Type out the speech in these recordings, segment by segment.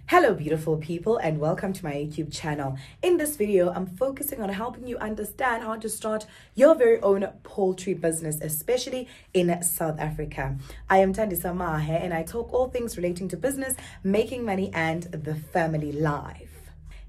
Hello beautiful people and welcome to my YouTube channel. In this video, I'm focusing on helping you understand how to start your very own poultry business, especially in South Africa. I am Tandisa Mahe and I talk all things relating to business, making money and the family life.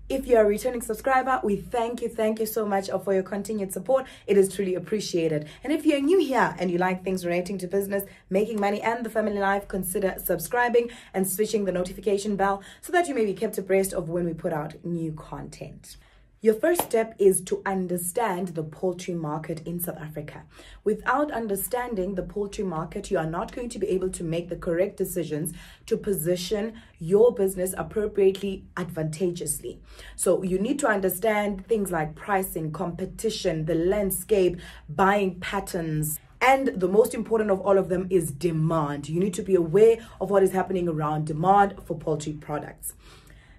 If you're a returning subscriber, we thank you so much for your continued support. It is truly appreciated. And if you're new here and you like things relating to business, making money and the family life, consider subscribing and switching the notification bell so that you may be kept abreast of when we put out new content. Your first step is to understand the poultry market in South Africa. Without understanding the poultry market, you are not going to be able to make the correct decisions to position your business appropriately, advantageously. So you need to understand things like pricing, competition, the landscape, buying patterns, and the most important of all of them is demand. You need to be aware of what is happening around demand for poultry products.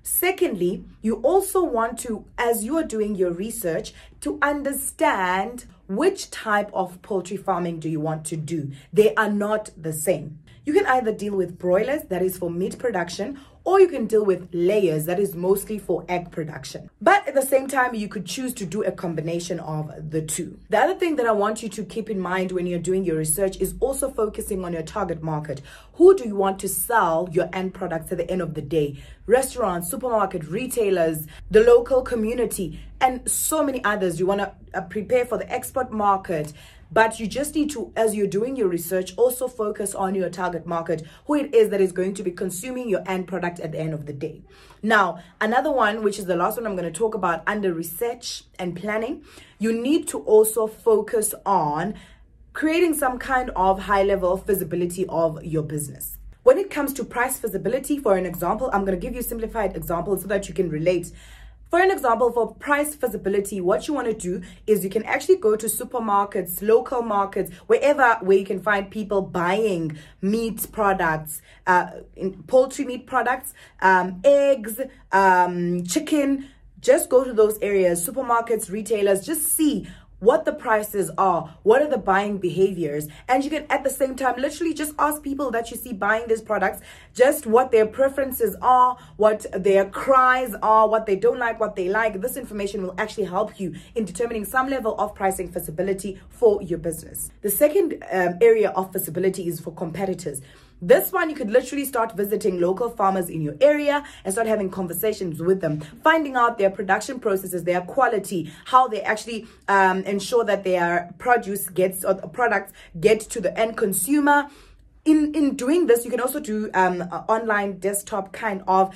Secondly, you also want to, as you are doing your research, to understand which type of poultry farming do you want to do. They are not the same. You can either deal with broilers, that is for meat production, or you can deal with layers, that is mostly for egg production. But at the same time, you could choose to do a combination of the two. The other thing that I want you to keep in mind when you're doing your research is also focusing on your target market. Who do you want to sell your end products at the end of the day? Restaurants, supermarket, retailers, the local community, and so many others. You want to prepare for the export market. But you just need to, as you're doing your research, also focus on your target market, who it is that is going to be consuming your end product at the end of the day. Now, another one, which is the last one I'm going to talk about under research and planning, you need to also focus on creating some kind of high-level feasibility of your business. When it comes to price feasibility, for an example, I'm going to give you a simplified example so that you can relate. For an example, for price feasibility, what you want to do is you can actually go to supermarkets, local markets, where you can find people buying meat products, poultry meat products, eggs, chicken. Just go to those areas, supermarkets, retailers, just see what the prices are, what are the buying behaviors, and you can at the same time literally just ask people that you see buying these products just what their preferences are, what their cries are, what they don't like, what they like. This information will actually help you in determining some level of pricing feasibility for your business. The second area of feasibility is for competitors. This one, you could literally start visiting local farmers in your area and start having conversations with them, finding out their production processes, their quality, how they actually ensure that their produce gets, or the products get to the end consumer. In doing this, you can also do online desktop kind of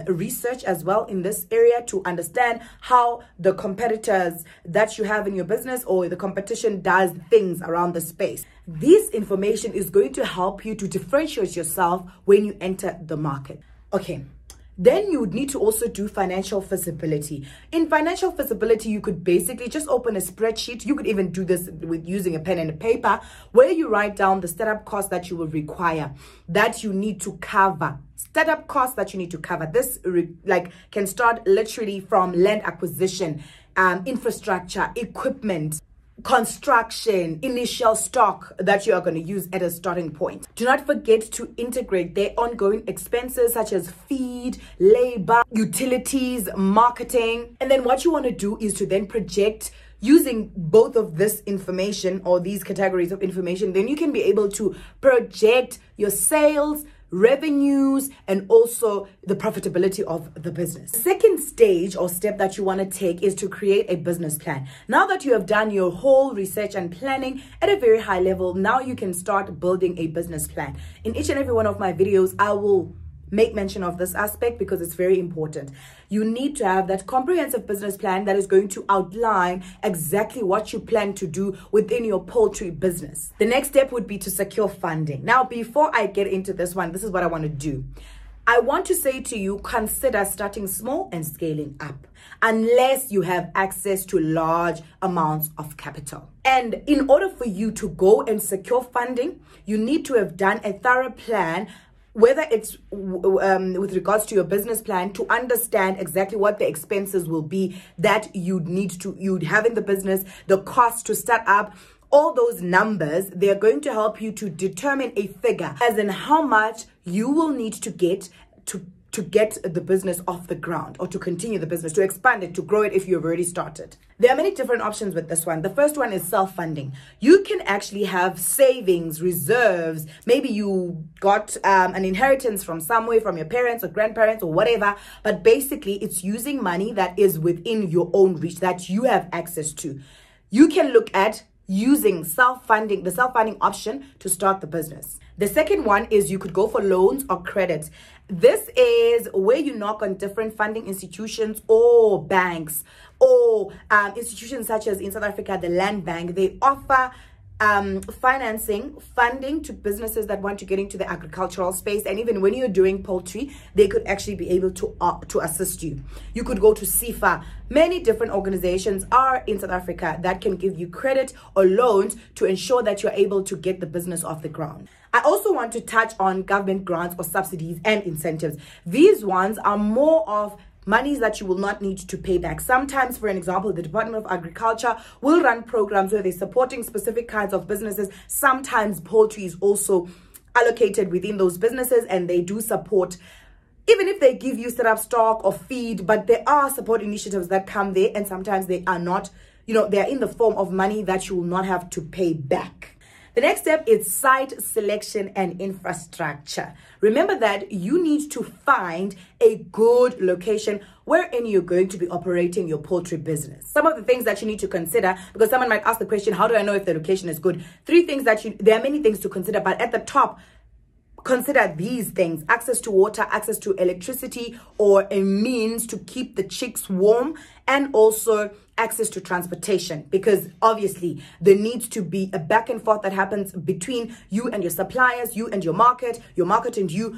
research as well in this area to understand how the competitors that you have in your business or the competition does things around the space. This information is going to help you to differentiate yourself when you enter the market. Okay. Then you would need to also do financial feasibility. In financial feasibility, you could basically just open a spreadsheet. You could even do this with using a pen and a paper where you write down the startup costs that you will require, that you need to cover. Startup costs that you need to cover. This can start literally from land acquisition, infrastructure, equipment, construction, initial stock that you are going to use at a starting point. Do not forget to integrate their ongoing expenses such as feed, labor, utilities, marketing. And then what you want to do is to then project using both of this information or these categories of information. Then you can be able to project your sales, revenues, and also the profitability of the business. The second stage or step that you want to take is to create a business plan. Now that you have done your whole research and planning at a very high level, now you can start building a business plan. In each and every one of my videos, I will make mention of this aspect because it's very important. You need to have that comprehensive business plan that is going to outline exactly what you plan to do within your poultry business. The next step would be to secure funding. Now, before I get into this one, this is what I want to do. I want to say to you, consider starting small and scaling up unless you have access to large amounts of capital. And in order for you to go and secure funding, you need to have done a thorough plan, whether it's with regards to your business plan, to understand exactly what the expenses will be that you'd have in the business, the cost to start up, all those numbers. They're going to help you to determine a figure, as in how much you will need to get to to get the business off the ground, or to continue the business, to expand it, to grow it if you've already started. There are many different options with this one. The first one is self-funding. You can actually have savings, reserves. Maybe you got an inheritance from somewhere, from your parents or grandparents or whatever, but basically it's using money that is within your own reach, that you have access to. You can look at using self-funding, the self-funding option, to start the business. The second one is you could go for loans or credit. This is where you knock on different funding institutions or banks, or institutions such as in South Africa, the Land Bank. They offer funding to businesses that want to get into the agricultural space. And even when you're doing poultry, they could actually be able to assist you. You could go to SIFA. Many different organizations are in South Africa that can give you credit or loans to ensure that you're able to get the business off the ground. I also want to touch on government grants or subsidies and incentives. These ones are more of monies that you will not need to pay back. Sometimes, for an example, the Department of Agriculture will run programs where they're supporting specific kinds of businesses. Sometimes poultry is also allocated within those businesses, and they do support, even if they give you set up stock or feed, but there are support initiatives that come there, and sometimes they are not, they are in the form of money that you will not have to pay back. The next step is site selection and infrastructure. Remember that you need to find a good location wherein you're going to be operating your poultry business. Some of the things that you need to consider, because someone might ask the question, how do I know if the location is good? There are many things to consider, but at the top, consider these things: access to water, access to electricity, or a means to keep the chicks warm, and also access to transportation, because obviously there needs to be a back and forth that happens between you and your suppliers, you and your market and you,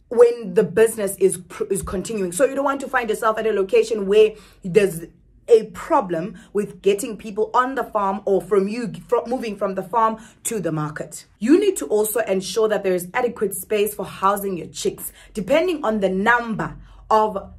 when the business is continuing. So you don't want to find yourself at a location where there's a problem with getting people on the farm, or moving from the farm to the market. You need to also ensure that there is adequate space for housing your chicks. Depending on the number of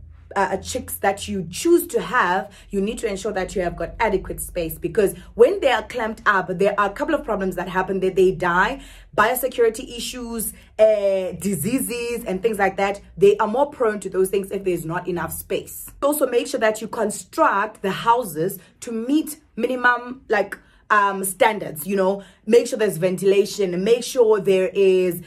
chicks that you choose to have, you need to ensure that you have got adequate space, because when they are clamped up, there are a couple of problems that happen. That they die, biosecurity issues, diseases and things like that. They are more prone to those things if there's not enough space. Also make sure that you construct the houses to meet minimum standards. Make sure there's ventilation, make sure there is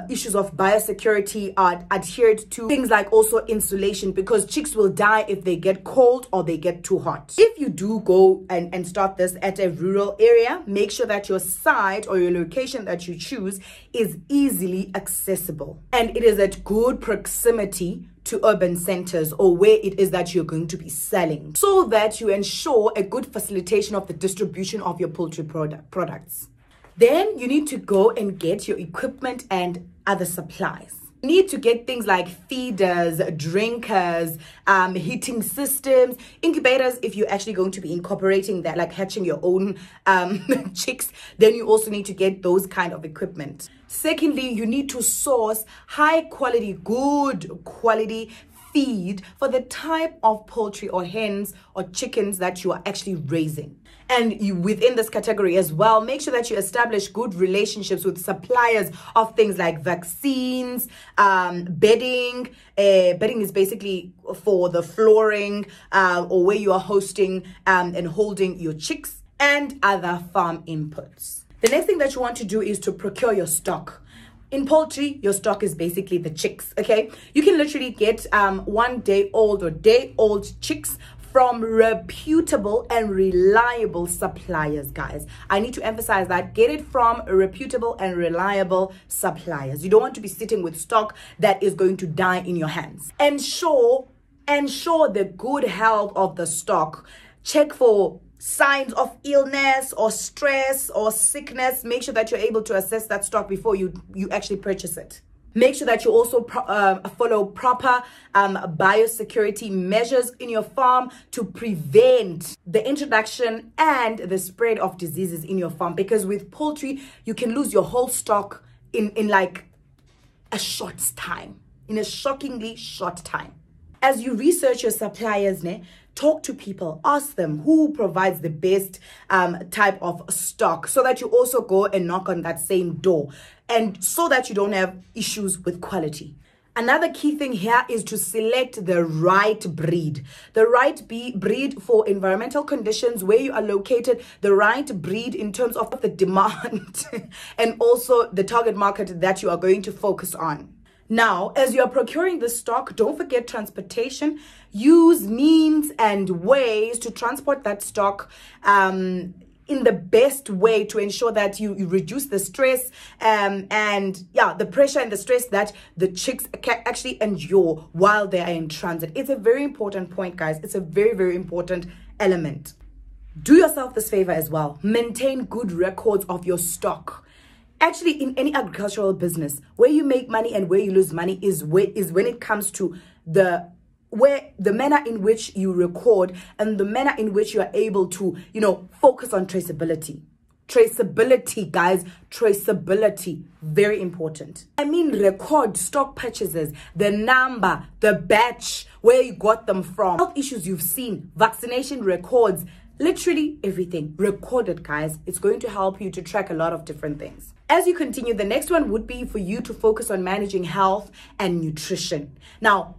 issues of biosecurity are adhered to, things like also insulation, because chicks will die if they get cold or they get too hot. If you do go and start this at a rural area, make sure that your site or your location that you choose is easily accessible, and it is at good proximity to urban centers, or where it is that you're going to be selling, so that you ensure a good facilitation of the distribution of your poultry products. Then you need to go and get your equipment and other supplies. You need to get things like feeders, drinkers, heating systems, incubators. If you're actually going to be incorporating that, like hatching your own chicks, then you also need to get those kind of equipment. Secondly, you need to source high quality, good quality feed for the type of poultry or hens or chickens that you are actually raising. And within this category as well, make sure that you establish good relationships with suppliers of things like vaccines, bedding. Bedding is basically for the flooring or where you are hosting and holding your chicks, and other farm inputs. The next thing that you want to do is to procure your stock. In poultry, your stock is basically the chicks, okay? You can literally get 1 day old or day old chicks from reputable and reliable suppliers, guys. I need to emphasize that. Get it from reputable and reliable suppliers. You don't want to be sitting with stock that is going to die in your hands. Ensure the good health of the stock. Check for signs of illness or stress or sickness. Make sure that you're able to assess that stock before you actually purchase it. Make sure that you also follow proper biosecurity measures in your farm to prevent the introduction and the spread of diseases in your farm. Because with poultry, you can lose your whole stock in like a short time, in a shockingly short time. As you research your suppliers, talk to people, ask them who provides the best type of stock, so that you also go and knock on that same door, and so that you don't have issues with quality. Another key thing here is to select the right breed. The right breed for environmental conditions where you are located, the right breed in terms of the demand and also the target market that you are going to focus on. Now, as you are procuring the stock, don't forget transportation. Use means and ways to transport that stock in the best way to ensure that you reduce the stress the pressure and the stress that the chicks can actually endure while they are in transit. It's a very important point, guys. It's a very, very important element. Do yourself this favor as well. Maintain good records of your stock. Actually, in any agricultural business, where you make money and where you lose money is when it comes to the manner in which you record and the manner in which you are able to, focus on traceability. Traceability, guys, traceability, very important. I mean, record stock purchases, the number, the batch, where you got them from, health issues you've seen, vaccination records, literally everything. Record it, guys. It's going to help you to track a lot of different things. As you continue, the next one would be for you to focus on managing health and nutrition. Now,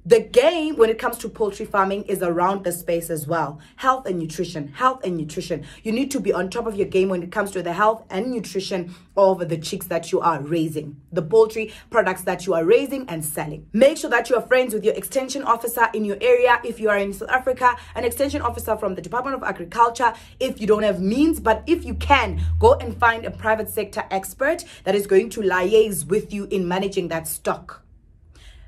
the game when it comes to poultry farming is around the space as well. Health and nutrition, health and nutrition. You need to be on top of your game when it comes to the health and nutrition of the chicks that you are raising, the poultry products that you are raising and selling. Make sure that you are friends with your extension officer in your area. If you are in South Africa, an extension officer from the Department of Agriculture. If you don't have means, but if you can, go and find a private sector expert that is going to liaise with you in managing that stock.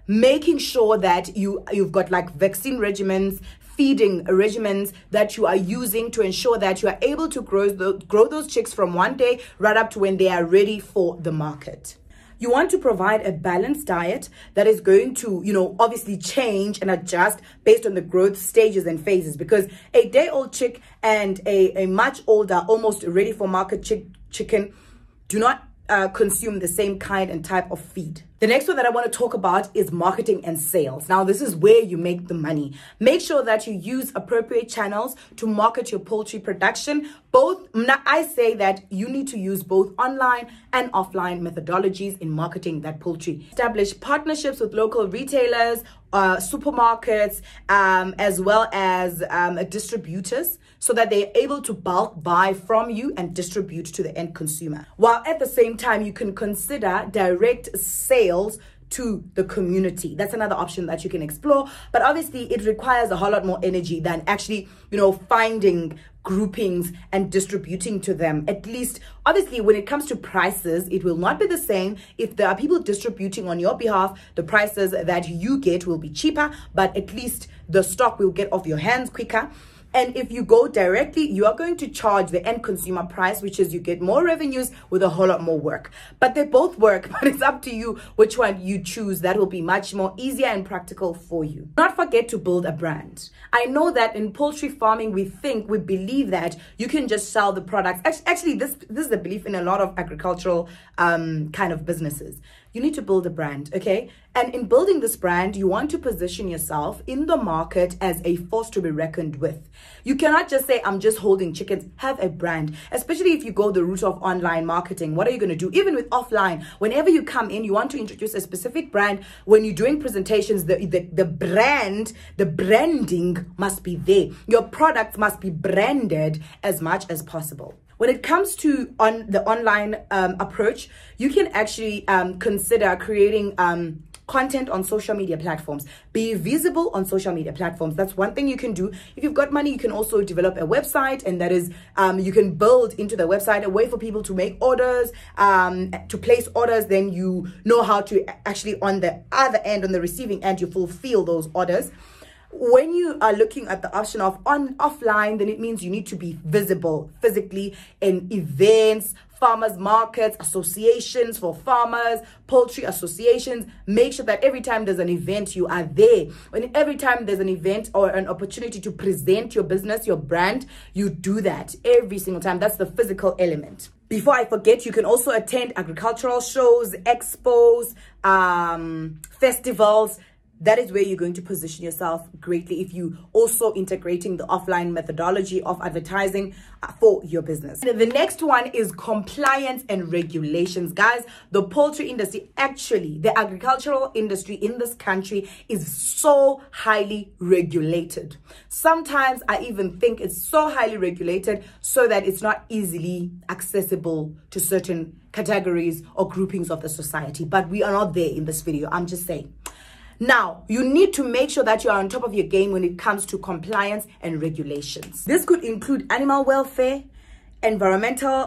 Making sure that you've got like vaccine regimens, feeding regimens that you are using to ensure that you are able to grow those chicks from one day right up to when they are ready for the market. You want to provide a balanced diet that is going to, obviously change and adjust based on the growth stages and phases, because a day-old chick and a much older, almost ready for market chicken do not consume the same kind and type of feed. The next one that I want to talk about is marketing and sales. Now, this is where you make the money. Make sure that you use appropriate channels to market your poultry production. I say that you need to use both online and offline methodologies in marketing that poultry. Establish partnerships with local retailers, supermarkets, as well as distributors, so that they're able to bulk buy from you and distribute to the end consumer. While at the same time, you can consider direct sales to the community. That's another option that you can explore, but obviously it requires a whole lot more energy than actually, finding groupings and distributing to them. At least, obviously, when it comes to prices, it will not be the same. If there are people distributing on your behalf, the prices that you get will be cheaper, but at least the stock will get off your hands quicker. And if you go directly, you are going to charge the end consumer price, which is you get more revenues with a whole lot more work. But they both work, but it's up to you which one you choose. That will be much more easier and practical for you. Do not forget to build a brand. I know that in poultry farming, we believe that you can just sell the products. Actually, this is the belief in a lot of agricultural kind of businesses. You need to build a brand, okay? And in building this brand, you want to position yourself in the market as a force to be reckoned with. You cannot just say, I'm just holding chickens. Have a brand, especially if you go the route of online marketing. What are you going to do? Even with offline, whenever you come in, you want to introduce a specific brand. When you're doing presentations, the branding must be there. Your products must be branded as much as possible. When it comes to the online approach, you can actually consider creating content on social media platforms. Be visible on social media platforms. That's one thing you can do. If you've got money, you can also develop a website, and that is you can build into the website a way for people to make orders, to place orders. Then you know how to actually on the other end, on the receiving end, you fulfill those orders. When you are looking at the option of offline, then it means you need to be visible physically in events, farmers markets, associations for farmers, poultry associations. Make sure that every time there's an event, you are there. Every time there's an event or an opportunity to present your business, your brand, you do that every single time. That's the physical element. Before I forget, you can also attend agricultural shows, expos, festivals. that is where you're going to position yourself greatly if you also integrating the offline methodology of advertising for your business. And the next one is compliance and regulations. Guys, the poultry industry, actually the agricultural industry in this country, is so highly regulated. Sometimes I even think it's so highly regulated so that it's not easily accessible to certain categories or groupings of the society. But we are not there in this video, I'm just saying. Now, you need to make sure that you are on top of your game when it comes to compliance and regulations. This could include animal welfare, environmental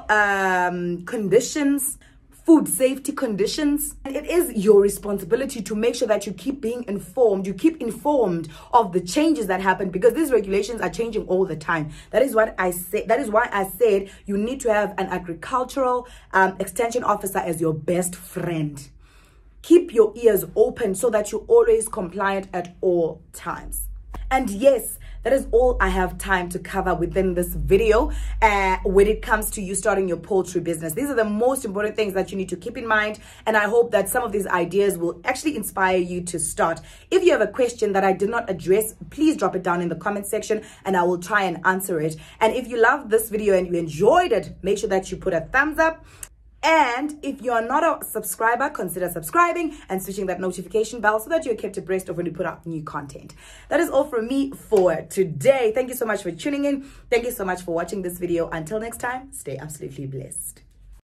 conditions, food safety conditions. And it is your responsibility to make sure that you keep being informed, you keep informed of the changes that happen, because these regulations are changing all the time. That is what I said. That is why I said you need to have an agricultural extension officer as your best friend. Keep your ears open so that you're always compliant at all times. And yes, that is all I have time to cover within this video when it comes to you starting your poultry business. These are the most important things that you need to keep in mind, and I hope that some of these ideas will actually inspire you to start. If you have a question that I did not address, please drop it down in the comment section and I will try and answer it. And if you loved this video and you enjoyed it, make sure that you put a thumbs up. And if you are not a subscriber, consider subscribing and switching that notification bell so that you're kept abreast of when we put out new content. That is all from me for today. Thank you so much for tuning in. Thank you so much for watching this video. Until next time, stay absolutely blessed.